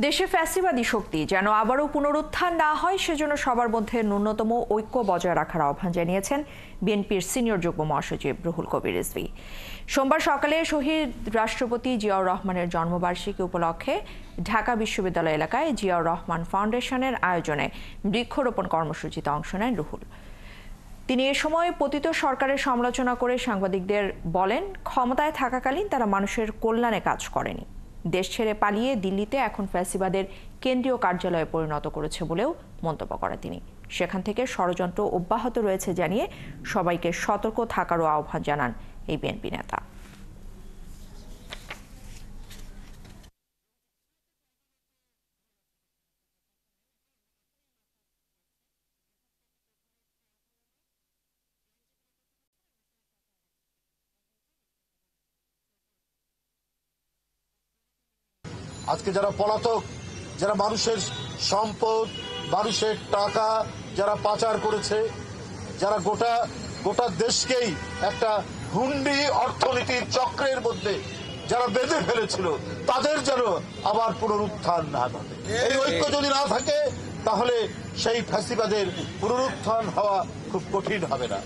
দেশে ফ্যাসিবাদী শক্তি যেন আবারও পুনরুত্থান না হয় সেজন্য সবার মধ্যে ন্যূনতম ঐক্য বজায় রাখার আহ্বান জানিয়েছেন বিএনপির সিনিয়র যুগ্ম মহাসচিব রুহুল কবির রিজভী। সোমবার সকালে শহীদ রাষ্ট্রপতি জিয়াউর রহমানের জন্মবার্ষিকী উপলক্ষে ঢাকা বিশ্ববিদ্যালয় এলাকায় জিয়াউর রহমান ফাউন্ডেশনের আয়োজনে বৃক্ষরোপণ কর্মসূচিতে অংশ নেন রুহুল। তিনি এ সময় পতিত সরকারের সমালোচনা করে সাংবাদিকদের বলেন, ক্ষমতায় থাকাকালীন তারা মানুষের কল্যাণে কাজ করেনি, দেশ ছেড়ে পালিয়ে দিল্লিতে এখন ফ্যাসিবাদের কেন্দ্রীয় কার্যালয়ে পরিণত করেছে বলেও মন্তব্য করেন তিনি। সেখান থেকে ষড়যন্ত্র অব্যাহত রয়েছে জানিয়ে সবাইকে সতর্ক থাকারও আহ্বান জানান এই বিএনপি নেতা। আজকে যারা পলাতক, যারা মানুষের সম্পদ, মানুষের টাকা যারা পাচার করেছে, যারা গোটা দেশকেই একটা হুন্ডি অর্থনীতির চক্রের মধ্যে যারা বেঁধে ফেলেছিল, তাদের যেন আবার পুনরুত্থান না ঘটে। এই ঐক্য যদি না থাকে তাহলে সেই ফ্যাসিবাদের পুনরুত্থান হওয়া খুব কঠিন হবে না।